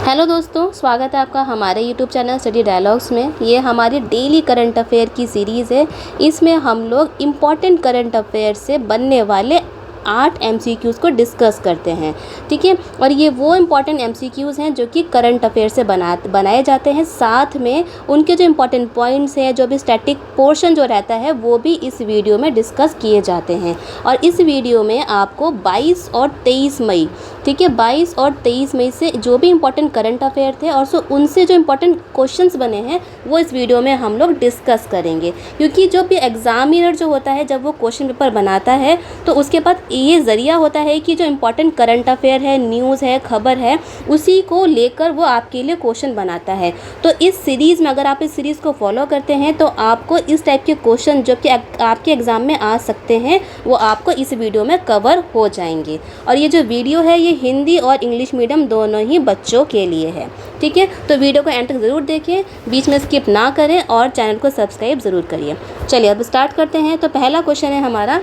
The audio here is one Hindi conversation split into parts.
हेलो दोस्तों, स्वागत है आपका हमारे यूट्यूब चैनल स्टडी डायलॉग्स में। ये हमारी डेली करंट अफेयर की सीरीज़ है। इसमें हम लोग इम्पॉर्टेंट करंट अफेयर से बनने वाले 8 MCQs को डिस्कस करते हैं, ठीक है। और ये वो इम्पॉर्टेंट MCQs हैं जो कि करंट अफेयर से बनाए जाते हैं। साथ में उनके जो इम्पॉर्टेंट पॉइंट्स हैं, जो भी स्टैटिक पोर्शन जो रहता है, वो भी इस वीडियो में डिस्कस किए जाते हैं। और इस वीडियो में आपको 22 और 23 मई, ठीक है, 22 और 23 मई से जो भी इम्पॉर्टेंट करंट अफेयर थे और उनसे जो इम्पॉर्टेंट क्वेश्चंस बने हैं वो इस वीडियो में हम लोग डिस्कस करेंगे। क्योंकि जो भी एग्जामिनर जो होता है, जब वो क्वेश्चन पेपर बनाता है तो उसके पास ये ज़रिया होता है कि जो इम्पॉर्टेंट करंट अफेयर है, न्यूज़ है, खबर है, उसी को लेकर वो आपके लिए क्वेश्चन बनाता है। तो इस सीरीज़ में अगर आप इस सीरीज़ को फॉलो करते हैं तो आपको इस टाइप के क्वेश्चन जो कि आपके एग्ज़ाम में आ सकते हैं वो आपको इस वीडियो में कवर हो जाएंगे। और ये जो वीडियो है ये हिंदी और इंग्लिश मीडियम दोनों ही बच्चों के लिए है, ठीक है। तो वीडियो को एंड तक ज़रूर देखें, बीच में स्किप ना करें और चैनल को सब्सक्राइब ज़रूर करिए। चलिए अब स्टार्ट करते हैं। तो पहला क्वेश्चन है हमारा,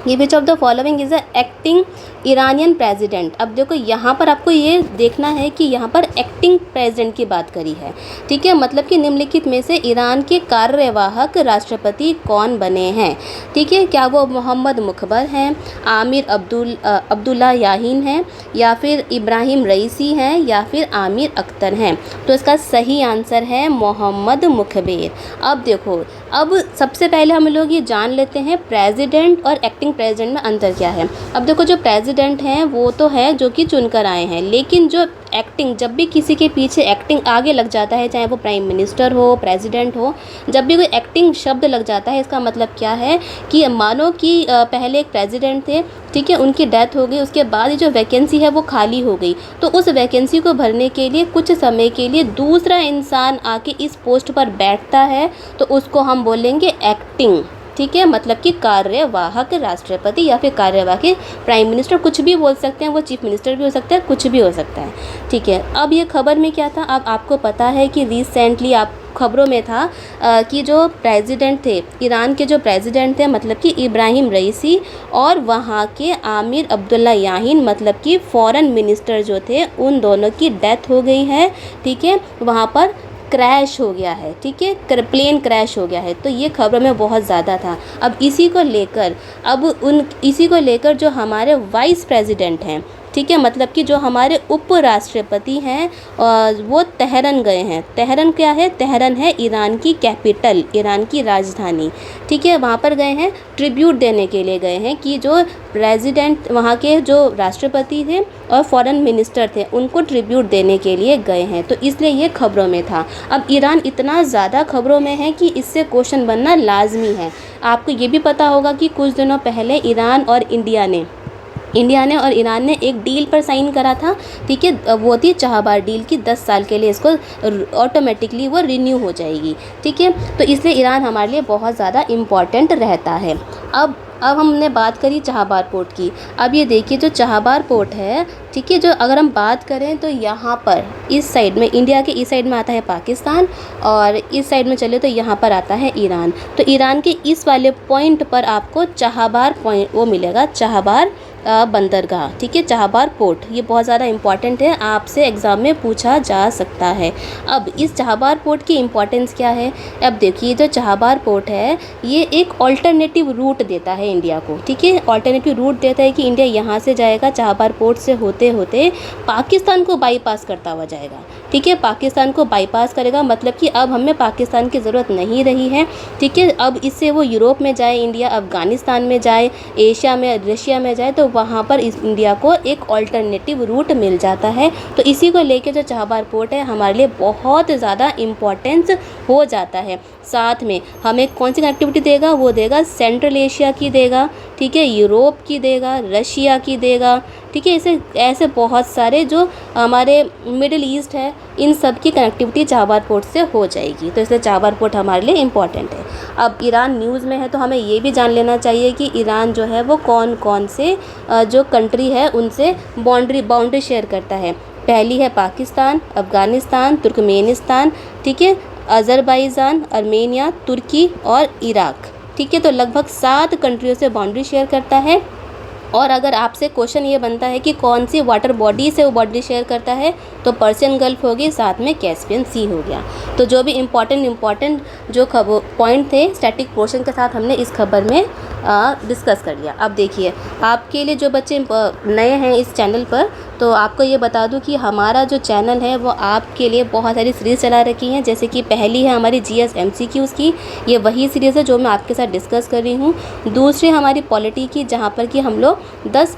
ये विच of the following is a acting Iranian president. अब देखो यहाँ पर आपको ये देखना है कि यहाँ पर एक्टिंग प्रेसिडेंट की बात करी है, ठीक है। मतलब कि निम्नलिखित में से ईरान के कार्यवाहक राष्ट्रपति कौन बने हैं, ठीक है। क्या वो मोहम्मद मुखबर हैं, आमिर अब्दुल्ला याहीन हैं, या फिर इब्राहिम रईसी हैं, या फिर आमिर अख्तर हैं। तो इसका सही आंसर है मोहम्मद मुखबिर। अब देखो, अब सबसे पहले हम लोग ये जान लेते हैं प्रेसिडेंट और एक्टिंग प्रेसिडेंट में अंतर क्या है। अब देखो, जो प्रेसिडेंट हैं वो तो है जो कि चुनकर आए हैं, लेकिन जो एक्टिंग, जब भी किसी के पीछे एक्टिंग आगे लग जाता है, चाहे वो प्राइम मिनिस्टर हो, प्रेसिडेंट हो, जब भी कोई एक्टिंग शब्द लग जाता है, इसका मतलब क्या है कि मानो कि पहले एक प्रेसिडेंट थे, ठीक है, उनकी डेथ हो गई, उसके बाद जो वैकेंसी है वो खाली हो गई, तो उस वैकेंसी को भरने के लिए कुछ समय के लिए दूसरा इंसान आके इस पोस्ट पर बैठता है, तो उसको हम बोलेंगे एक्टिंग, ठीक है। मतलब कि कार्यवाहक राष्ट्रपति या फिर कार्यवाहक प्राइम मिनिस्टर, कुछ भी बोल सकते हैं, वो चीफ मिनिस्टर भी हो सकता है, कुछ भी हो सकता है, ठीक है। अब ये खबर में क्या था, अब आपको पता है कि रिसेंटली आप खबरों में था कि जो प्रेसिडेंट थे, ईरान के जो प्रेसिडेंट थे, मतलब कि इब्राहिम रईसी, और वहाँ के आमिर अब्दुल्ला याहीन, मतलब कि फॉरेन मिनिस्टर जो थे, उन दोनों की डेथ हो गई है, ठीक है। वहाँ पर क्रैश हो गया है, ठीक है, प्लेन क्रैश हो गया है। तो ये खबर में बहुत ज़्यादा था। अब इसी को लेकर जो हमारे वाइस प्रेसिडेंट हैं, ठीक है, मतलब कि जो हमारे उपराष्ट्रपति हैं, वो तेहरान गए हैं। तेहरान क्या है? तेहरान है ईरान की कैपिटल, ईरान की राजधानी, ठीक है। वहाँ पर गए हैं, ट्रिब्यूट देने के लिए गए हैं कि जो प्रेसिडेंट, वहाँ के जो राष्ट्रपति थे और फॉरेन मिनिस्टर थे, उनको ट्रिब्यूट देने के लिए गए हैं। तो इसलिए ये खबरों में था। अब ईरान इतना ज़्यादा खबरों में है कि इससे क्वेश्चन बनना लाजमी है। आपको ये भी पता होगा कि कुछ दिनों पहले ईरान और इंडिया ने और ईरान ने एक डील पर साइन करा था, ठीक है। वो थी चाहबार डील की 10 साल के लिए इसको ऑटोमेटिकली वो रिन्यू हो जाएगी, ठीक है। तो इसलिए ईरान हमारे लिए बहुत ज़्यादा इम्पॉर्टेंट रहता है। अब हमने बात करी चाहबार पोर्ट की। अब ये देखिए, जो चाहबार पोर्ट है, ठीक है, जो अगर हम बात करें तो यहाँ पर इस साइड में, इंडिया के इस साइड में आता है पाकिस्तान, और इस साइड में चले तो यहाँ पर आता है ईरान। तो ईरान के इस वाले पॉइंट पर आपको चाहबार पॉइंट वो मिलेगा, चाहबार बंदरगाह, ठीक है, चाहबार पोर्ट। ये बहुत ज़्यादा इम्पॉर्टेंट है, आपसे एग्ज़ाम में पूछा जा सकता है। अब इस चाहबार पोर्ट की इम्पॉर्टेंस क्या है? अब देखिए, जो चाहबार पोर्ट है ये एक ऑल्टरनेटिव रूट देता है इंडिया को, ठीक है। ऑल्टरनेटिव रूट देता है कि इंडिया यहाँ से जाएगा, चाहबार पोर्ट से होते होते पाकिस्तान को बाईपास करता हुआ जाएगा, ठीक है। पाकिस्तान को बाईपास करेगा, मतलब कि अब हमें पाकिस्तान की ज़रूरत नहीं रही है, ठीक है। अब इससे वो यूरोप में जाए, इंडिया अफ़गानिस्तान में जाए, एशिया में, रशिया में जाए, तो वहाँ पर इस इंडिया को एक ऑल्टरनेटिव रूट मिल जाता है। तो इसी को लेके जो चाहबार पोर्ट है हमारे लिए बहुत ज़्यादा इम्पोर्टेंस हो जाता है। साथ में हमें कौन सी कनेक्टिविटी देगा? वो देगा सेंट्रल एशिया की देगा, ठीक है, यूरोप की देगा, रशिया की देगा, ठीक है। ऐसे बहुत सारे जो हमारे मिडिल ईस्ट है, इन सब की कनेक्टिविटी चाहबार पोर्ट से हो जाएगी। तो इसलिए चाहबार पोर्ट हमारे लिए इम्पॉर्टेंट है। अब ईरान न्यूज़ में है तो हमें ये भी जान लेना चाहिए कि ईरान जो है वो कौन कौन से जो कंट्री है उनसे बाउंड्री शेयर करता है। पहली है पाकिस्तान, अफ़गानिस्तान, तुर्कमेनिस्तान, ठीक है, अज़रबैजान, आर्मेनिया, तुर्की और इराक, ठीक है। तो लगभग 7 कंट्रियों से बाउंड्री शेयर करता है। और अगर आपसे क्वेश्चन ये बनता है कि कौन सी वाटर बॉडी से वो बॉडी शेयर करता है, तो पर्शियन गल्फ होगी, साथ में कैस्पियन सी हो गया। तो जो भी इम्पॉर्टेंट जो पॉइंट थे स्टैटिक पोर्शन के साथ हमने इस खबर में डिस्कस कर लिया। अब देखिए, आपके लिए जो बच्चे नए हैं इस चैनल पर, तो आपको ये बता दूं कि हमारा जो चैनल है वो आपके लिए बहुत सारी सीरीज़ चला रखी हैं। जैसे कि पहली है हमारी जीएस एमसीक्यूज़ की, ये वही सीरीज़ है जो मैं आपके साथ डिस्कस कर रही हूँ। दूसरी हमारी पॉलिटी की, जहाँ पर कि हम लोग 10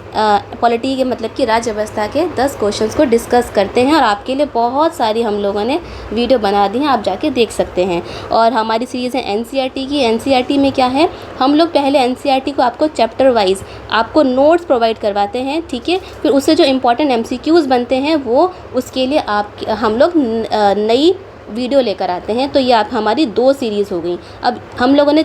पॉलिटी के मतलब कि राज्य व्यवस्था के 10 क्वेश्चंस को डिस्कस करते हैं, और आपके लिए बहुत सारी हम लोगों ने वीडियो बना दी हैं, आप जाके देख सकते हैं। और हमारी सीरीज़ है एनसीईआरटी की। एनसीईआरटी में क्या है, हम लोग पहले एनसीईआरटी को आपको चैप्टर वाइज आपको नोट्स प्रोवाइड करवाते हैं, ठीक है। फिर उससे जो इम्पोर्टेंट एमसीक्यूज़ बनते हैं वो उसके लिए हम लोग नई वीडियो लेकर आते हैं। तो ये आप हमारी 2 सीरीज़ हो गई। अब हम लोगों ने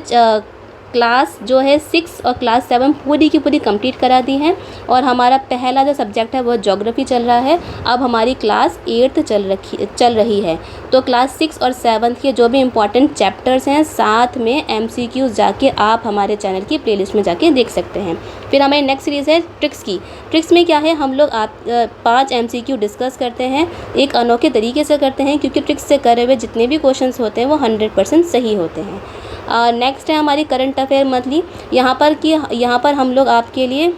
क्लास जो है 6 और क्लास 7 पूरी की पूरी कंप्लीट करा दी हैं, और हमारा पहला जो सब्जेक्ट है वो ज्योग्राफी चल रहा है। अब हमारी क्लास 8 चल रही है। तो क्लास 6 और 7 के जो भी इम्पॉर्टेंट चैप्टर्स हैं, साथ में एमसीक्यूज़ जाके आप हमारे चैनल की प्लेलिस्ट में जाके देख सकते हैं। फिर हमारी नेक्स्ट सीरीज़ है ट्रिक्स की। ट्रिक्स में क्या है, हम लोग 5 एमसीक्यू डिस्कस करते हैं, एक अनोखे तरीके से करते हैं, क्योंकि ट्रिक्स से करे हुए जितने भी क्वेश्चंस होते हैं वो 100% सही होते हैं। नेक्स्ट है हमारी करंट अफेयर मंथली। यहाँ पर हम लोग आपके लिए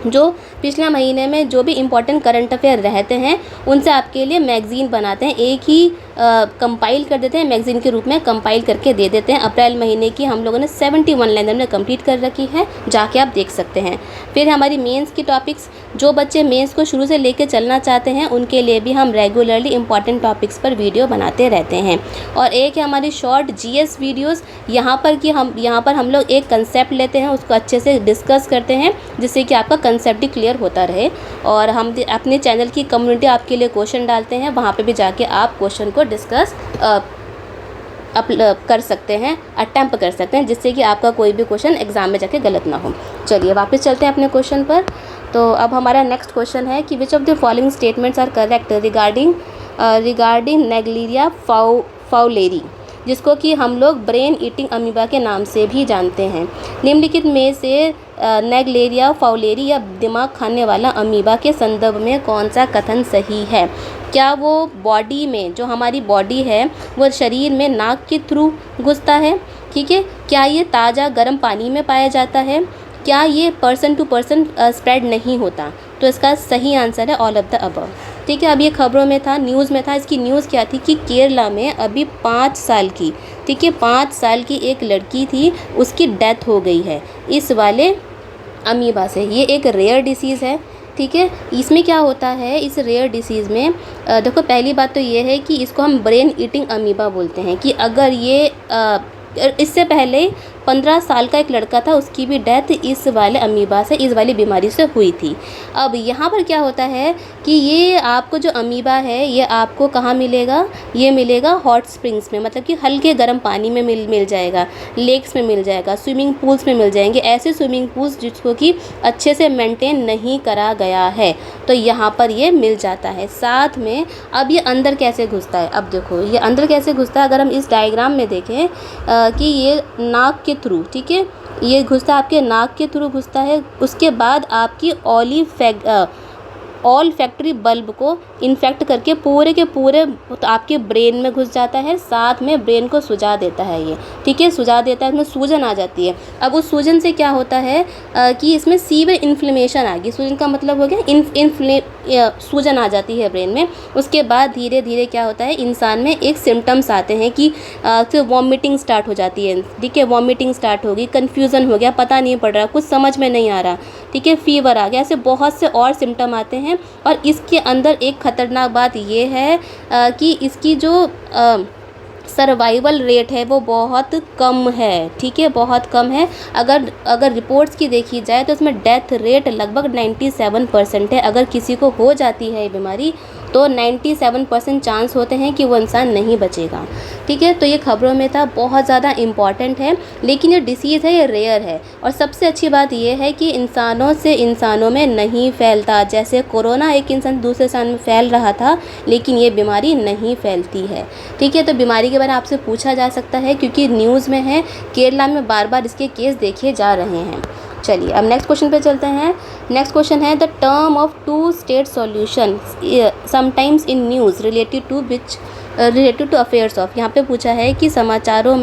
जो पिछले महीने में जो भी इम्पोर्टेंट करंट अफेयर रहते हैं उनसे आपके लिए मैगज़ीन बनाते हैं, एक ही कंपाइल कर देते हैं, मैगज़ीन के रूप में कंपाइल करके दे देते हैं। अप्रैल महीने की हम लोगों ने 71 लाइन हमने कंप्लीट कर रखी है, जाके आप देख सकते हैं। फिर हमारी मेंस की टॉपिक्स, जो बच्चे मेंस को शुरू से लेकर चलना चाहते हैं उनके लिए भी हम रेगुलरली इंपॉर्टेंट टॉपिक्स पर वीडियो बनाते रहते हैं। और एक है हमारी शॉर्ट जीएस वीडियोस, यहाँ पर हम लोग एक कंसेप्ट लेते हैं, उसको अच्छे से डिस्कस करते हैं, जिससे कि आपका कंसेप्ट ही क्लियर होता रहे। और हम अपने चैनल की कम्युनिटी आपके लिए क्वेश्चन डालते हैं, वहाँ पे भी जाके आप क्वेश्चन को डिस्कस कर सकते हैं, अटैम्प्ट कर सकते हैं, जिससे कि आपका कोई भी क्वेश्चन एग्जाम में जाके गलत ना हो। चलिए वापस चलते हैं अपने क्वेश्चन पर। तो अब हमारा नेक्स्ट क्वेश्चन है कि which of the following statements are correct regarding Naegleria fowleri, जिसको कि हम लोग ब्रेन ईटिंग अमीबा के नाम से भी जानते हैं। निम्नलिखित में से नेग्लेरिया फाउलेरी या दिमाग खाने वाला अमीबा के संदर्भ में कौन सा कथन सही है? क्या वो बॉडी में, जो हमारी बॉडी है वो शरीर में नाक के थ्रू घुसता है, ठीक है? क्या ये ताज़ा गर्म पानी में पाया जाता है? क्या ये पर्सन टू पर्सन स्प्रेड नहीं होता? तो इसका सही आंसर है ऑल ऑफ द अबव, ठीक है। अब ये खबरों में था, न्यूज़ में था। इसकी न्यूज़ क्या थी कि केरला में अभी 5 साल की, ठीक है, 5 साल की एक लड़की थी, उसकी डेथ हो गई है इस वाले अमीबा से। ये एक रेयर डिसीज़ है, ठीक है। इसमें क्या होता है, इस रेयर डिसीज़ में देखो, पहली बात तो ये है कि इसको हम ब्रेन ईटिंग अमीबा बोलते हैं। कि अगर ये इससे पहले 15 साल का एक लड़का था, उसकी भी डेथ इस वाले अमीबा से, इस वाली बीमारी से हुई थी। अब यहाँ पर क्या होता है कि ये आपको जो अमीबा है ये आपको कहाँ मिलेगा? ये मिलेगा हॉट स्प्रिंग्स में, मतलब कि हल्के गर्म पानी में मिल जाएगा, लेक्स में मिल जाएगा, स्विमिंग पूल्स में मिल जाएंगे, ऐसे स्विमिंग पूल्स जिसको कि अच्छे से मेंटेन नहीं करा गया है, तो यहाँ पर ये मिल जाता है। साथ में अब ये अंदर कैसे घुसता है? अब देखो ये अंदर कैसे घुसता है, अगर हम इस डायग्राम में देखें कि ये नाक के थ्रू, ठीक है, ये घुसता है, आपके नाक के थ्रू घुसता है। उसके बाद आपकी ऑल फैक्ट्री बल्ब को इन्फेक्ट करके पूरे के पूरे आपके ब्रेन में घुस जाता है, साथ में ब्रेन को सुझा देता है ये, ठीक है, सुझा देता है, इसमें सूजन आ जाती है। अब उस सूजन से क्या होता है कि इसमें सीवियर इन्फ्लेमेशन आ गई। सूजन का मतलब हो गया सूजन आ जाती है ब्रेन में। उसके बाद धीरे धीरे क्या होता है, इंसान में एक सिम्टम्स आते हैं कि फिर वॉमिटिंग स्टार्ट हो जाती है, ठीक है, वॉमिटिंग स्टार्ट होगी, कन्फ्यूज़न हो गया, पता नहीं पड़ रहा, कुछ समझ में नहीं आ रहा, ठीक है, फीवर आ गया, ऐसे बहुत से और सिम्टम आते हैं। और इसके अंदर एक ख़तरनाक बात ये है कि इसकी जो सर्वाइवल रेट है वो बहुत कम है, ठीक है, बहुत कम है। अगर रिपोर्ट्स की देखी जाए तो इसमें डेथ रेट लगभग 97% है। अगर किसी को हो जाती है ये बीमारी तो 97% चांस होते हैं कि वो इंसान नहीं बचेगा, ठीक है। तो ये खबरों में था, बहुत ज़्यादा इम्पॉर्टेंट है, लेकिन ये डिसीज़ है, ये रेयर है। और सबसे अच्छी बात ये है कि इंसानों से इंसानों में नहीं फैलता। जैसे कोरोना एक इंसान दूसरे इंसान में फैल रहा था, लेकिन ये बीमारी नहीं फैलती है, ठीक है। तो बीमारी के बारे में आपसे पूछा जा सकता है, क्योंकि न्यूज़ में है, केरला में बार बार इसके केस देखे जा रहे हैं। चलिए अब नेक्स्ट क्वेश्चन पे चलते हैं। नेक्स्ट क्वेश्चन है the term of two state solution sometimes in news related to affairs of. यहाँ पे पूछा है कि समाचारों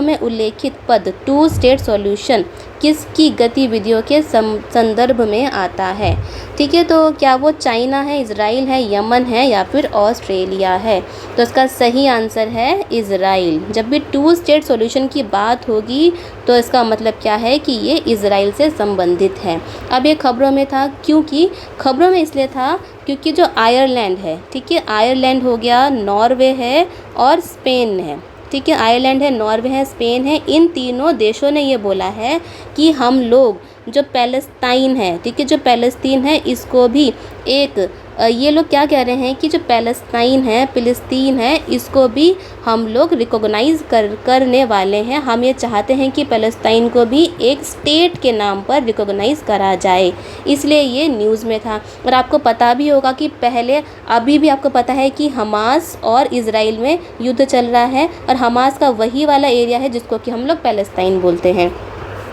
में उल्लेखित पद टू स्टेट सॉल्यूशन किसकी गतिविधियों के संदर्भ में आता है। ठीक है, तो क्या वो चाइना है, इजराइल है, यमन है या फिर ऑस्ट्रेलिया है। तो इसका सही आंसर है इजराइल। जब भी टू स्टेट सॉल्यूशन की बात होगी तो इसका मतलब क्या है कि ये इजराइल से संबंधित है। अब ये खबरों में था, क्योंकि खबरों में इसलिए था क्योंकि जो आयरलैंड है, ठीक है, आयरलैंड हो गया, नॉर्वे है और स्पेन है। ठीक है, आयरलैंड है, नॉर्वे है, स्पेन है, इन तीनों देशों ने ये बोला है कि हम लोग जो पैलेस्टाइन है, ठीक है, जो पैलेस्तीन है इसको भी एक ये लोग क्या कह रहे हैं कि जो पैलेस्टाइन है, फ़िलिस्तीन है, इसको भी हम लोग रिकॉग्नाइज़ करने वाले हैं। हम ये चाहते हैं कि पैलेस्टाइन को भी एक स्टेट के नाम पर रिकॉग्नाइज़ करा जाए, इसलिए ये न्यूज़ में था। और आपको पता भी होगा कि पहले अभी भी आपको पता है कि हमास और इजराइल में युद्ध चल रहा है, और हमास का वही वाला एरिया है जिसको कि हम लोग पैलेस्टाइन बोलते हैं।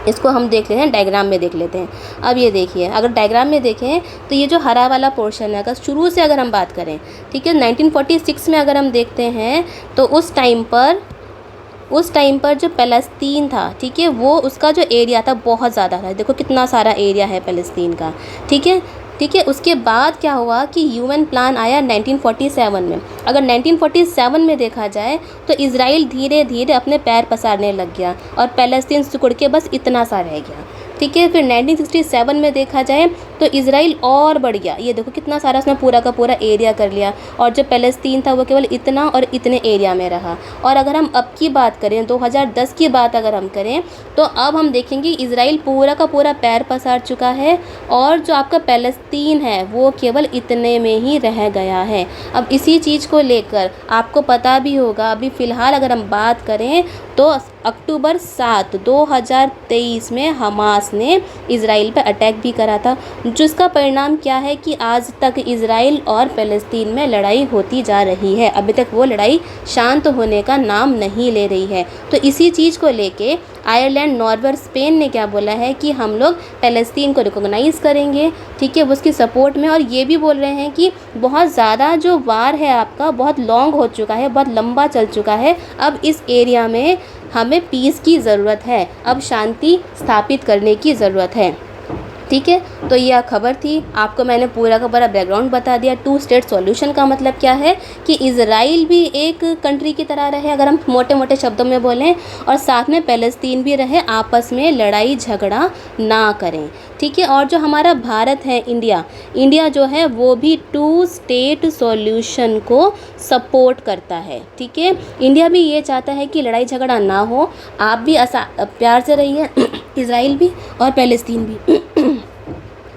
इसको हम देख लेते हैं, डायग्राम में देख लेते हैं। अब ये देखिए, अगर डायग्राम में देखें तो ये जो हरा वाला पोर्शन है, अगर शुरू से अगर हम बात करें, ठीक है, 1946 में अगर हम देखते हैं तो उस टाइम पर जो फ़लस्तीन था, ठीक है, वो उसका जो एरिया था बहुत ज़्यादा था। देखो कितना सारा एरिया है फ़लस्तीन का, ठीक है। उसके बाद क्या हुआ कि यूएन प्लान आया 1947 में। अगर 1947 में देखा जाए तो इजराइल धीरे धीरे अपने पैर पसारने लग गया और फ़लस्तीन सिकुड़ के बस इतना सा रह गया। ठीक है, फिर 1967 में देखा जाए तो इजराइल और बढ़ गया। ये देखो कितना सारा उसने पूरा का पूरा एरिया कर लिया, और जो फ़लस्तीन था वो केवल इतना और इतने एरिया में रहा। और अगर हम अब की बात करें, 2010 की बात अगर हम करें, तो अब हम देखेंगे इजराइल पूरा का पूरा पैर पसार चुका है, और जो आपका फ़लस्तीन है वो केवल इतने में ही रह गया है। अब इसी चीज़ को लेकर आपको पता भी होगा, अभी फ़िलहाल अगर हम बात करें तो अक्टूबर 7, 2023 में हमास ने इजराइल पर अटैक भी करा था, जिसका परिणाम क्या है कि आज तक इजराइल और फ़लस्तीन में लड़ाई होती जा रही है। अभी तक वो लड़ाई शांत होने का नाम नहीं ले रही है। तो इसी चीज़ को लेके आयरलैंड, नॉर्वे और स्पेन ने क्या बोला है कि हम लोग फ़लस्तीन को रिकॉग्नाइज़ करेंगे, ठीक है, उसकी सपोर्ट में। और ये भी बोल रहे हैं कि बहुत ज़्यादा जो वार है आपका बहुत लॉन्ग हो चुका है, बहुत लंबा चल चुका है, अब इस एरिया में हमें पीस की ज़रूरत है, अब शांति स्थापित करने की ज़रूरत है। ठीक है, तो यह खबर थी, आपको मैंने पूरा का पूरा बैकग्राउंड बता दिया। टू स्टेट सॉल्यूशन का मतलब क्या है कि इजराइल भी एक कंट्री की तरह रहे, अगर हम मोटे मोटे शब्दों में बोलें, और साथ में फ़लस्तीन भी रहे, आपस में लड़ाई झगड़ा ना करें। ठीक है, और जो हमारा भारत है, इंडिया जो है वो भी टू स्टेट सॉल्यूशन को सपोर्ट करता है। ठीक है, इंडिया भी ये चाहता है कि लड़ाई झगड़ा ना हो, आप भी प्यार से रहिए, इजराइल भी और फ़लस्तीन भी।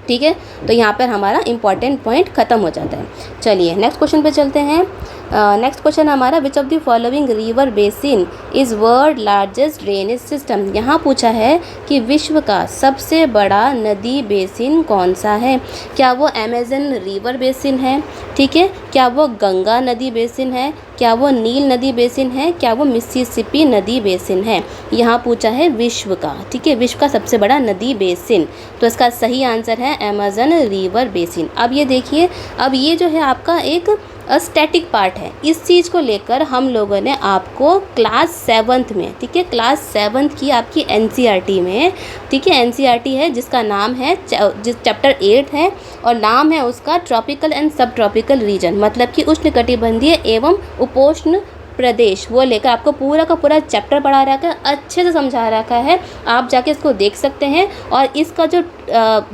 ठीक है, तो यहाँ पर हमारा इम्पॉर्टेंट पॉइंट ख़त्म हो जाता है। चलिए नेक्स्ट क्वेश्चन पे चलते हैं। नेक्स्ट क्वेश्चन हमारा, विच of the following river basin is world largest drainage system. यहाँ पूछा है कि विश्व का सबसे बड़ा नदी बेसिन कौन सा है। क्या वो अमेज़न रिवर बेसिन है, ठीक है, क्या वो गंगा नदी बेसिन है, क्या वो नील नदी बेसिन है, क्या वो मिसिसिपी नदी बेसिन है। यहाँ पूछा है विश्व का, ठीक है, विश्व का सबसे बड़ा नदी बेसिन, तो इसका सही आंसर है अमेज़न रिवर बेसिन। अब ये देखिए, अब ये जो है आपका एक स्टैटिक पार्ट है, इस चीज़ को लेकर हम लोगों ने आपको क्लास 7th में, ठीक है, क्लास 7th की आपकी एनसीईआरटी में, ठीक है, एनसीईआरटी है जिसका नाम है, चैप्टर 8 है, और नाम है उसका ट्रॉपिकल एंड सब ट्रॉपिकल रीजन, मतलब कि उष्णकटिबंधीय एवं उपोष्ण प्रदेश, वो लेकर आपको पूरा का पूरा चैप्टर पढ़ा रखा है, अच्छे से समझा रखा है। आप जाके इसको देख सकते हैं, और इसका जो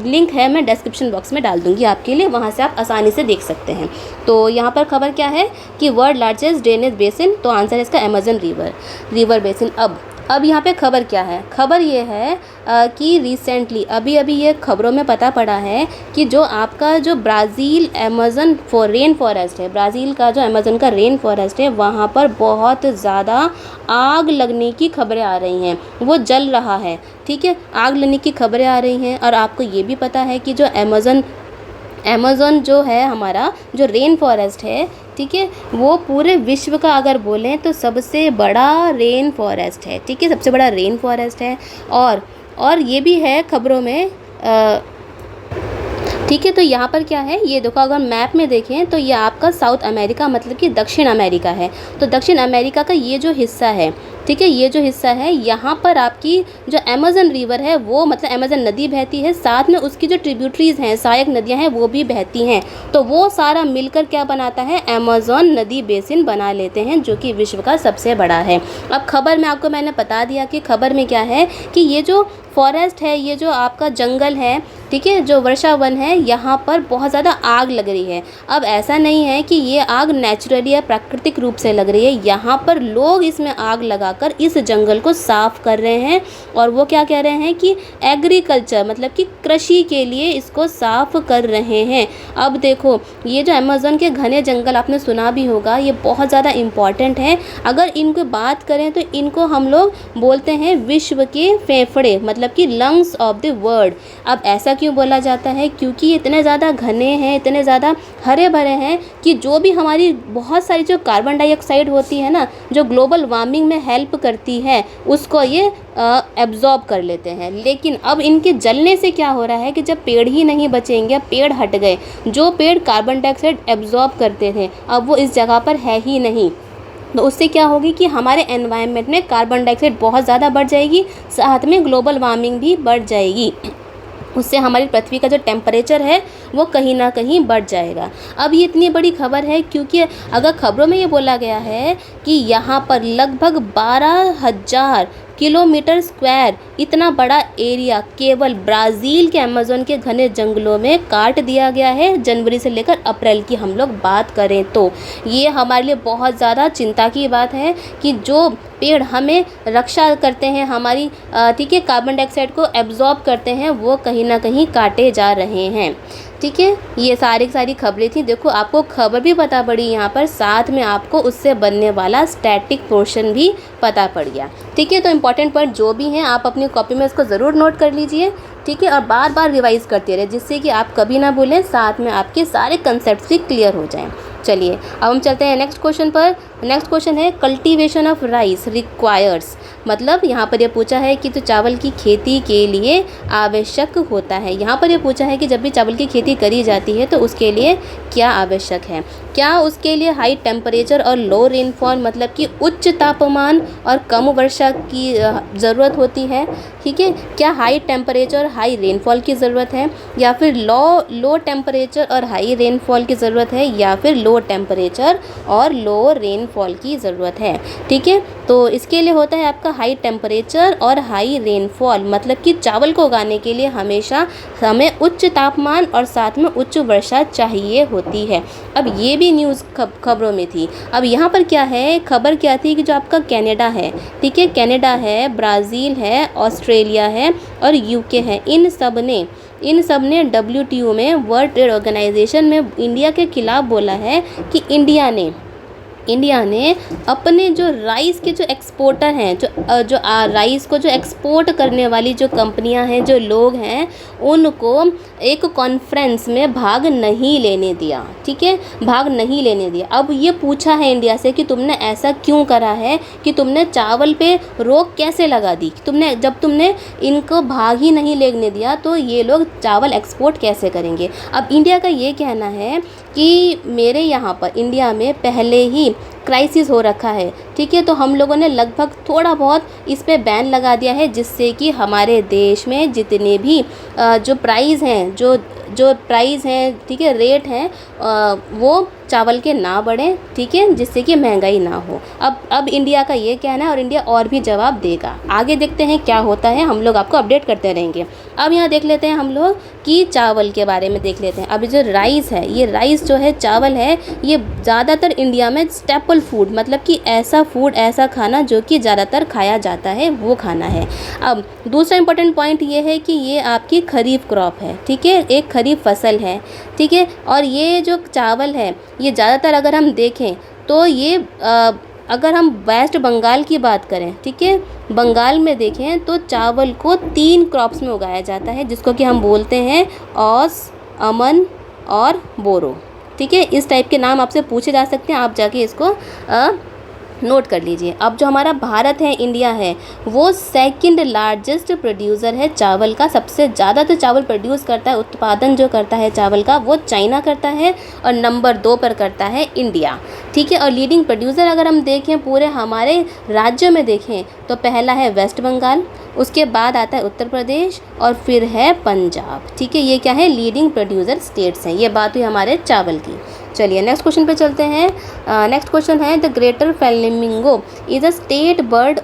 लिंक है मैं डिस्क्रिप्शन बॉक्स में डाल दूंगी आपके लिए, वहाँ से आप आसानी से देख सकते हैं। तो यहाँ पर खबर क्या है कि वर्ल्ड लार्जेस्ट ड्रेनेज बेसिन, तो आंसर है इसका अमेज़न रिवर बेसिन। अब यहाँ पे खबर क्या है, खबर ये है कि रिसेंटली अभी ये खबरों में पता पड़ा है कि जो आपका जो ब्राज़ील अमेज़न रेन फॉरेस्ट है, ब्राज़ील का जो अमेज़न का रेन फॉरेस्ट है, वहाँ पर बहुत ज़्यादा आग लगने की खबरें आ रही हैं, वो जल रहा है। ठीक है, आग लगने की खबरें आ रही हैं। और आपको ये भी पता है कि जो अमेज़न जो है हमारा जो रेन फॉरेस्ट है, ठीक है, वो पूरे विश्व का अगर बोलें तो सबसे बड़ा रेन फॉरेस्ट है। ठीक है, सबसे बड़ा रेन फॉरेस्ट है। और और ये भी है खबरों में ठीक है। तो यहाँ पर क्या है, ये देखो अगर मैप में देखें तो ये आपका साउथ अमेरिका मतलब कि दक्षिण अमेरिका है। तो दक्षिण अमेरिका का ये जो हिस्सा है, ठीक है, ये जो हिस्सा है यहाँ पर आपकी जो अमेज़न रिवर है वो मतलब अमेज़न नदी बहती है, साथ में उसकी जो ट्रिब्यूटरीज़ हैं, सहायक नदियाँ हैं वो भी बहती हैं। तो वो सारा मिलकर क्या बनाता है, अमेज़न नदी बेसिन बना लेते हैं, जो कि विश्व का सबसे बड़ा है। अब खबर में आपको मैंने बता दिया कि खबर में क्या है कि ये जो फॉरेस्ट है, ये जो आपका जंगल है, ठीक है, जो वर्षा वन है, यहाँ पर बहुत ज़्यादा आग लग रही है। अब ऐसा नहीं है कि ये आग नेचुरली या प्राकृतिक रूप से लग रही है, यहाँ पर लोग इसमें आग लगाकर इस जंगल को साफ़ कर रहे हैं। और वो क्या कह रहे हैं कि एग्रीकल्चर मतलब कि कृषि के लिए इसको साफ़ कर रहे हैं। अब देखो ये जो अमेज़न के घने जंगल आपने सुना भी होगा, ये बहुत ज़्यादा इम्पॉर्टेंट है। अगर इनको बात करें तो इनको हम लोग बोलते हैं विश्व के फेफड़े मतलब कि लंग्स ऑफ द वर्ल्ड। अब ऐसा क्यों बोला जाता है, क्योंकि ये इतने ज़्यादा घने हैं, इतने ज़्यादा हरे भरे हैं कि जो भी हमारी बहुत सारी जो कार्बन डाइऑक्साइड होती है ना, जो ग्लोबल वार्मिंग में हेल्प करती है, उसको ये एब्जॉर्ब कर लेते हैं। लेकिन अब इनके जलने से क्या हो रहा है कि जब पेड़ ही नहीं बचेंगे, पेड़ हट गए, जो पेड़ कार्बन डाइऑक्साइड एब्जॉर्ब करते थे अब वो इस जगह पर है ही नहीं। तो उससे क्या होगी कि हमारे एनवायरनमेंट में कार्बन डाइऑक्साइड बहुत ज़्यादा बढ़ जाएगी, साथ में ग्लोबल वार्मिंग भी बढ़ जाएगी। उससे हमारी पृथ्वी का जो टेम्परेचर है वो कहीं ना कहीं बढ़ जाएगा। अब ये इतनी बड़ी खबर है क्योंकि अगर खबरों में ये बोला गया है कि यहाँ पर लगभग 12,000 किलोमीटर स्क्वायर इतना बड़ा एरिया केवल ब्राज़ील के अमेज़न के घने जंगलों में काट दिया गया है, जनवरी से लेकर अप्रैल की हम लोग बात करें तो। ये हमारे लिए बहुत ज़्यादा चिंता की बात है कि जो पेड़ हमें रक्षा करते हैं, हमारी ठीक है, कार्बन डाइऑक्साइड को एब्जॉर्ब करते हैं, वो कहीं ना कहीं काटे जा रहे हैं। ठीक है, ये सारी खबरें थी। देखो आपको खबर भी पता पड़ी यहाँ पर, साथ में आपको उससे बनने वाला स्टैटिक पोर्शन भी पता पड़ गया। ठीक है, तो इम्पॉर्टेंट पॉइंट जो भी हैं आप अपनी कॉपी में इसको ज़रूर नोट कर लीजिए। ठीक है, और बार बार रिवाइज़ करते रहे, जिससे कि आप कभी ना भूलें, साथ में आपके सारे कंसेप्ट भी क्लियर हो जाएं। चलिए अब हम चलते हैं नेक्स्ट क्वेश्चन पर। नेक्स्ट क्वेश्चन है कल्टीवेशन ऑफ राइस रिक्वायर्स, मतलब यहाँ पर ये पूछा है कि तो चावल की खेती के लिए आवश्यक होता है। यहाँ पर ये पूछा है कि जब भी चावल की खेती करी जाती है तो उसके लिए क्या आवश्यक है। क्या उसके लिए हाई टेम्परेचर और लो रेनफॉल मतलब कि उच्च तापमान और कम वर्षा की ज़रूरत होती है। ठीक है, क्या हाई टेम्परेचर और हाई रेनफॉल की ज़रूरत है, या फिर लो टेम्परेचर और हाई रेनफॉल की ज़रूरत है, या फिर लो टेम्परेचर और लो रेनफॉल की ज़रूरत है। ठीक है, तो इसके लिए होता है आपका हाई टेम्परेचर और हाई रेनफॉल, मतलब कि चावल को उगाने के लिए हमेशा हमें उच्च तापमान और साथ में उच्च वर्षा चाहिए होती है। अब ये भी न्यूज़ खबरों में थी। अब यहाँ पर क्या है, खबर क्या थी कि जो आपका कनाडा है, ठीक है, कनाडा है, ब्राज़ील है, ऑस्ट्रेलिया है और यूके है, इन सब ने WTO में, वर्ल्ड ट्रेड ऑर्गेनाइजेशन में, इंडिया के खिलाफ़ बोला है कि इंडिया ने अपने जो राइस के जो एक्सपोर्टर हैं, जो राइस को जो एक्सपोर्ट करने वाली जो कंपनियां हैं, जो लोग हैं, उनको एक कॉन्फ्रेंस में भाग नहीं लेने दिया। ठीक है, भाग नहीं लेने दिया। अब ये पूछा है इंडिया से कि तुमने ऐसा क्यों करा है, कि तुमने चावल पे रोक कैसे लगा दी, जब तुमने इनको भाग ही नहीं लेने दिया तो ये लोग चावल एक्सपोर्ट कैसे करेंगे। अब इंडिया का ये कहना है कि मेरे यहाँ पर इंडिया में पहले ही क्राइसिस हो रखा है। ठीक है, तो हम लोगों ने लगभग थोड़ा बहुत इस पे बैन लगा दिया है, जिससे कि हमारे देश में जितने भी जो प्राइस हैं, जो प्राइस हैं, ठीक है, रेट हैं, वो चावल के ना बढ़ें। ठीक है, जिससे कि महंगाई ना हो। अब इंडिया का ये कहना है और इंडिया और भी जवाब देगा। आगे देखते हैं क्या होता है, हम लोग आपको अपडेट करते रहेंगे। अब यहाँ देख लेते हैं हम लोग कि चावल के बारे में देख लेते हैं। अब जो राइस है, ये राइस जो है, चावल है, ये ज़्यादातर इंडिया में स्टेपल फूड मतलब कि ऐसा खाना जो कि ज़्यादातर खाया जाता है, वो खाना है। अब दूसरा इंपॉर्टेंट पॉइंट ये है कि ये आपकी खरीफ क्रॉप है। ठीक है, एक खरीफ फसल है। ठीक है, और ये जो चावल है, ये ज़्यादातर अगर हम देखें तो ये अगर हम वेस्ट बंगाल की बात करें, ठीक है, बंगाल में देखें तो चावल को 3 क्रॉप्स में उगाया जाता है, जिसको कि हम बोलते हैं औस, अमन और बोरो। ठीक है, इस टाइप के नाम आपसे पूछे जा सकते हैं, आप जाके इसको नोट कर लीजिए। अब जो हमारा भारत है, इंडिया है, वो सेकंड लार्जेस्ट प्रोड्यूसर है चावल का। सबसे ज़्यादा तो चावल प्रोड्यूस करता है, उत्पादन जो करता है चावल का वो चाइना करता है, और नंबर 2 पर करता है इंडिया। ठीक है, और लीडिंग प्रोड्यूसर अगर हम देखें पूरे हमारे राज्यों में देखें तो पहला है वेस्ट बंगाल, उसके बाद आता है उत्तर प्रदेश, और फिर है पंजाब। ठीक है, ये क्या है, लीडिंग प्रोड्यूसर स्टेट्स हैं। ये बात हुई हमारे चावल की। चलिए नेक्स्ट क्वेश्चन पे चलते हैं। नेक्स्ट क्वेश्चन है the greater flamingo is a state bird.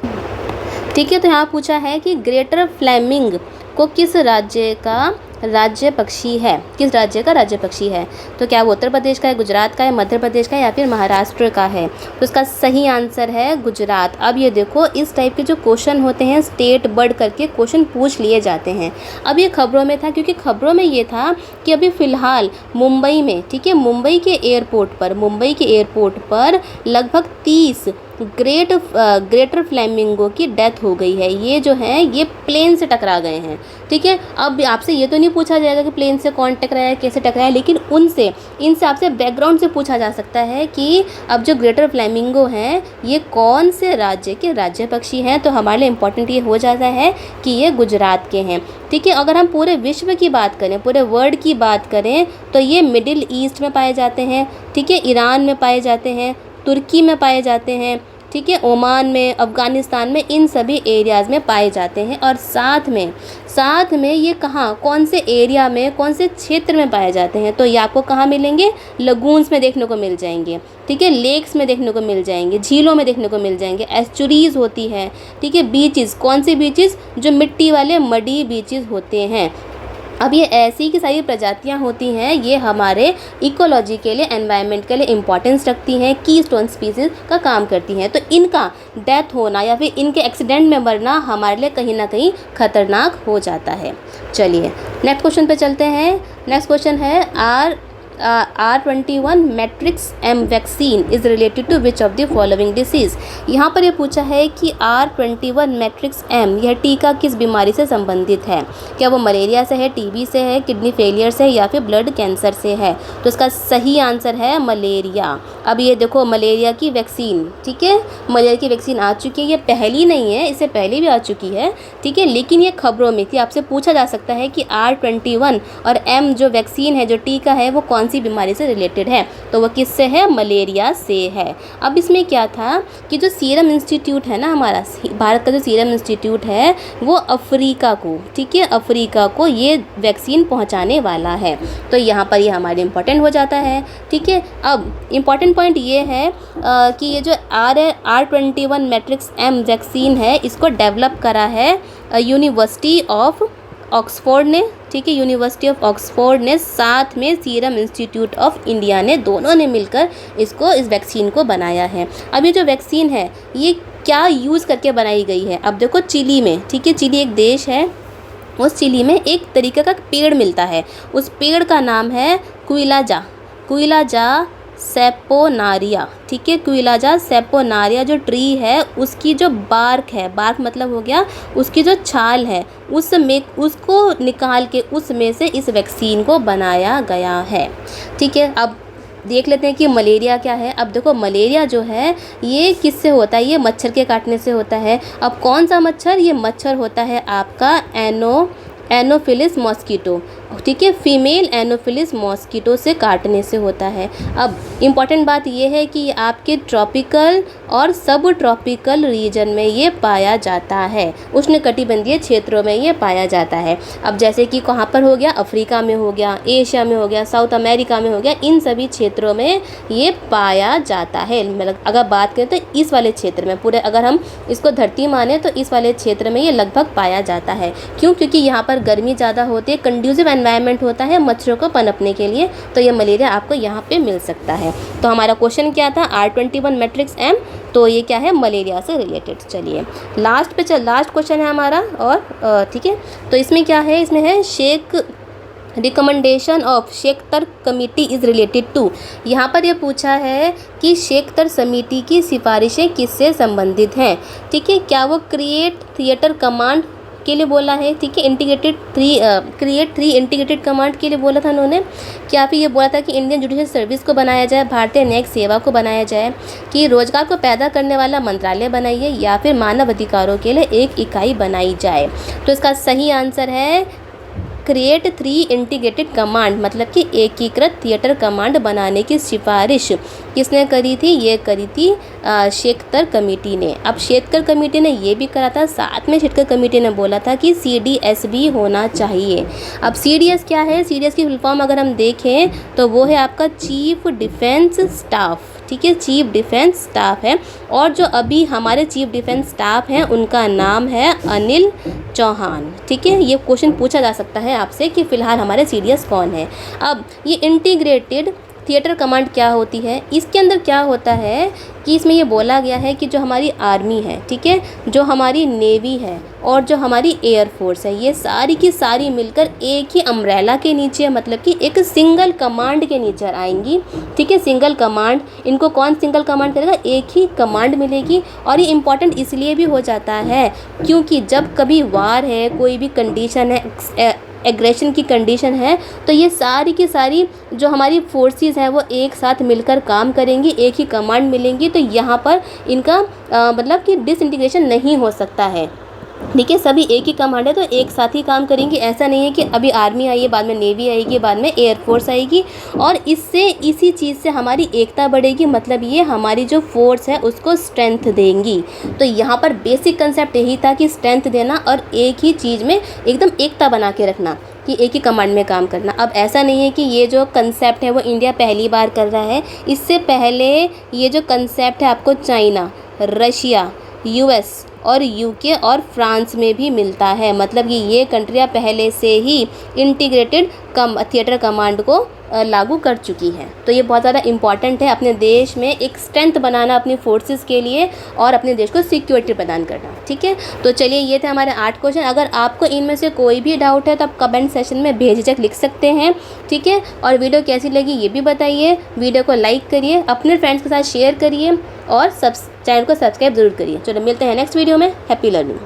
ठीक है, तो यहाँ पूछा है कि ग्रेटर फ्लेमिंग को किस राज्य का राज्य पक्षी है, किस राज्य का राज्य पक्षी है। तो क्या वो उत्तर प्रदेश का है, गुजरात का है, मध्य प्रदेश का है, या फिर महाराष्ट्र का है। तो इसका सही आंसर है गुजरात। अब ये देखो, इस टाइप के जो क्वेश्चन होते हैं स्टेट बर्ड करके क्वेश्चन पूछ लिए जाते हैं। अब ये खबरों में था, क्योंकि खबरों में ये था कि अभी फ़िलहाल मुंबई में, ठीक है, मुंबई के एयरपोर्ट पर लगभग 30 ग्रेटर फ्लेमिंगो की डेथ हो गई है। ये जो हैं ये प्लेन से टकरा गए हैं। ठीक है, अब आपसे ये तो नहीं पूछा जाएगा कि प्लेन से कौन टकराया है, कैसे टकराया है, लेकिन इनसे आपसे बैकग्राउंड से पूछा जा सकता है कि अब जो ग्रेटर फ्लेमिंगो हैं ये कौन से राज्य के राज्य पक्षी हैं। तो हमारे लिए इम्पोर्टेंट ये हो जाता है कि ये गुजरात के हैं। ठीक है, अगर हम पूरे विश्व की बात करें, पूरे वर्ल्ड की बात करें, तो ये मिडिल ईस्ट में पाए जाते हैं। ठीक है, ईरान में पाए जाते हैं, तुर्की में पाए जाते हैं। ठीक है, ओमान में, अफ़गानिस्तान में, इन सभी एरियाज़ में पाए जाते हैं। और साथ में ये कहाँ, कौन से एरिया में, कौन से क्षेत्र में पाए जाते हैं। तो ये आपको कहाँ मिलेंगे, लगून्स में देखने को मिल जाएंगे। ठीक है, लेक्स में देखने को मिल जाएंगे, झीलों में देखने को मिल जाएंगे, एस्चुरीज़ होती है। ठीक है, बीचेस, कौन से बीचेस, जो मिट्टी वाले मडी बीचेस होते हैं। अब ये ऐसी की सारी प्रजातियां होती हैं, ये हमारे इकोलॉजी के लिए, एनवायरनमेंट के लिए इंपॉर्टेंस रखती हैं, की स्टोन स्पीसीज का काम करती हैं। तो इनका डेथ होना या फिर इनके एक्सीडेंट में मरना हमारे लिए कहीं ना कहीं खतरनाक हो जाता है। चलिए नेक्स्ट क्वेश्चन पे चलते हैं। नेक्स्ट क्वेश्चन है R21 matrix M vaccine is related to which of the following disease. यहाँ पर ये पूछा है कि R21 मैट्रिक्स एम यह टीका किस बीमारी से संबंधित है। क्या वो मलेरिया से है, टीबी से है, किडनी फेलियर से है, या फिर ब्लड कैंसर से है। तो इसका सही आंसर है मलेरिया। अब ये देखो मलेरिया की वैक्सीन, ठीक है, मलेरिया की वैक्सीन आ चुकी है। ये पहली नहीं है, इससे पहले भी आ चुकी है। ठीक है, लेकिन ये खबरों में थी। आपसे पूछा जा सकता है कि R21 और एम जो वैक्सीन है, जो टीका है, वो कौन सी बीमारी से रिलेटेड है। तो वो किससे है, मलेरिया से है। अब इसमें क्या था कि जो सीरम इंस्टीट्यूट है ना, हमारा भारत का जो सीरम इंस्टीट्यूट है, वो अफ्रीका को, ठीक है, अफ्रीका को ये वैक्सीन पहुंचाने वाला है। तो यहाँ पर ये हमारे इम्पोर्टेंट हो जाता है। ठीक है, अब इम्पॉर्टेंट पॉइंट ये है कि ये जो R21 मैट्रिक्स एम वैक्सीन है, इसको डेवलप करा है यूनिवर्सिटी ऑफ ऑक्सफोर्ड ने। ठीक है, यूनिवर्सिटी ऑफ ऑक्सफोर्ड ने, साथ में सीरम इंस्टीट्यूट ऑफ इंडिया ने, दोनों ने मिलकर इस वैक्सीन को बनाया है। अब ये जो वैक्सीन है ये क्या यूज़ करके बनाई गई है। अब देखो चिली में, ठीक है, चिली एक देश है, उस चिली में एक तरीके का पेड़ मिलता है। उस पेड़ का नाम है क्विलाजा सेपोनारिया। ठीक है, क्विलाजा सेपोनारिया जो ट्री है, उसकी जो बार्क है, बार्क मतलब हो गया उसकी जो छाल है, उसको निकाल के उसमें से इस वैक्सीन को बनाया गया है। ठीक है, अब देख लेते हैं कि मलेरिया क्या है। अब देखो मलेरिया जो है ये किससे होता है, ये मच्छर के काटने से होता है। अब कौन सा मच्छर, ये मच्छर होता है आपका एनोफिलिस मॉस्किटो। ठीक है, फीमेल एनोफिलिस मॉस्किटो से काटने से होता है। अब इम्पॉर्टेंट बात यह है कि आपके ट्रॉपिकल और सब ट्रॉपिकल रीजन में ये पाया जाता है, उष्णकटिबंधीय क्षेत्रों में ये पाया जाता है। अब जैसे कि कहाँ पर हो गया, अफ्रीका में हो गया, एशिया में हो गया, साउथ अमेरिका में हो गया, इन सभी क्षेत्रों में ये पाया जाता है। मतलब अगर बात करें तो इस वाले क्षेत्र में, पूरे अगर हम इसको धरती माने तो इस वाले क्षेत्र में ये लगभग पाया जाता है। क्यों, क्योंकि यहाँ पर गर्मी ज़्यादा होती है, कंड्यूसिव एनवायरनमेंट होता है मच्छरों को पनपने के लिए, तो ये मलेरिया आपको यहाँ पे मिल सकता है। तो हमारा क्वेश्चन क्या था, R21 मैट्रिक्स एम, तो ये क्या है, मलेरिया से रिलेटेड। चलिए लास्ट क्वेश्चन है हमारा, और ठीक है, तो इसमें क्या है, इसमें है recommendation of Shekatkar committee is related to. यहाँ पर ये पूछा है कि शेखतर समिति की सिफारिशें किससे संबंधित हैं। ठीक है, क्या वो क्रिएट थिएटर कमांड के लिए बोला है, ठीक है, क्रिएट 3 इंटीग्रेटेड कमांड के लिए बोला था उन्होंने, क्या फिर ये बोला था कि इंडियन जुडिशियल सर्विस को बनाया जाए, भारतीय न्यायिक सेवा को बनाया जाए, कि रोजगार को पैदा करने वाला मंत्रालय बनाइए, या फिर मानव अधिकारों के लिए एक इकाई बनाई जाए। तो इसका सही आंसर है क्रिएट 3 इंटीग्रेटेड कमांड, मतलब कि एकीकृत थिएटर कमांड बनाने की सिफारिश किसने करी थी? ये करी थी शेखर कमेटी ने। अब शेखर कमेटी ने ये भी करा था, साथ में शेखर कमेटी ने बोला था कि CDS भी होना चाहिए। अब CDS क्या है? CDS की फुल फॉर्म अगर हम देखें तो वो है आपका चीफ डिफेंस स्टाफ, ठीक है, चीफ डिफेंस स्टाफ है। और जो अभी हमारे चीफ डिफेंस स्टाफ हैं उनका नाम है अनिल चौहान, ठीक है। ये क्वेश्चन पूछा जा सकता है आपसे कि फ़िलहाल हमारे CDS कौन है। अब ये इंटीग्रेटेड थिएटर कमांड क्या होती है? इसके अंदर क्या होता है कि इसमें ये बोला गया है कि जो हमारी आर्मी है, ठीक है, जो हमारी नेवी है और जो हमारी एयरफोर्स है, ये सारी की सारी मिलकर एक ही अम्ब्रेला के नीचे, मतलब कि एक सिंगल कमांड के नीचे आएंगी, ठीक है, सिंगल कमांड। इनको कौन सिंगल कमांड करेगा? एक ही कमांड मिलेगी। और ये इम्पॉर्टेंट इसलिए भी हो जाता है क्योंकि जब कभी वार है, कोई भी कंडीशन है, एग्रेशन की कंडीशन है, तो ये सारी की सारी जो हमारी फोर्सेस हैं वो एक साथ मिलकर काम करेंगी, एक ही कमांड मिलेंगी। तो यहाँ पर इनका मतलब कि डिसइंटीग्रेशन नहीं हो सकता है, ठीक है, सभी एक ही कमांड है तो एक साथ ही काम करेंगे। ऐसा नहीं है कि अभी आर्मी आई है, बाद में नेवी आएगी, बाद में एयरफोर्स आएगी, और इससे इसी चीज़ से हमारी एकता बढ़ेगी, मतलब ये हमारी जो फोर्स है उसको स्ट्रेंथ देंगी। तो यहाँ पर बेसिक कंसेप्ट यही था कि स्ट्रेंथ देना और एक ही चीज़ में एकदम एकता बना के रखना, कि एक ही कमांड में काम करना। अब ऐसा नहीं है कि ये जो कंसेप्ट है वो इंडिया पहली बार कर रहा है, इससे पहले ये जो कंसेप्ट है आपको चाइना, रशिया, US और UK और फ्रांस में भी मिलता है। मतलब कि ये कंट्रियाँ पहले से ही इंटीग्रेटेड थिएटर कमांड को लागू कर चुकी हैं। तो ये बहुत ज़्यादा इम्पॉर्टेंट है अपने देश में एक स्ट्रेंथ बनाना अपनी फोर्सेस के लिए और अपने देश को सिक्योरिटी प्रदान करना, ठीक है। तो चलिए, ये थे हमारे 8 क्वेश्चन। अगर आपको इनमें से कोई भी डाउट है तो आप कमेंट सेशन में बेझिझक लिख सकते हैं, ठीक है। और वीडियो कैसी लगी ये भी बताइए। वीडियो को लाइक करिए, अपने फ्रेंड्स के साथ शेयर करिए और चैनल को सब्सक्राइब ज़रूर करिए। चलो मिलते हैं नेक्स्ट वीडियो में। Happy learning.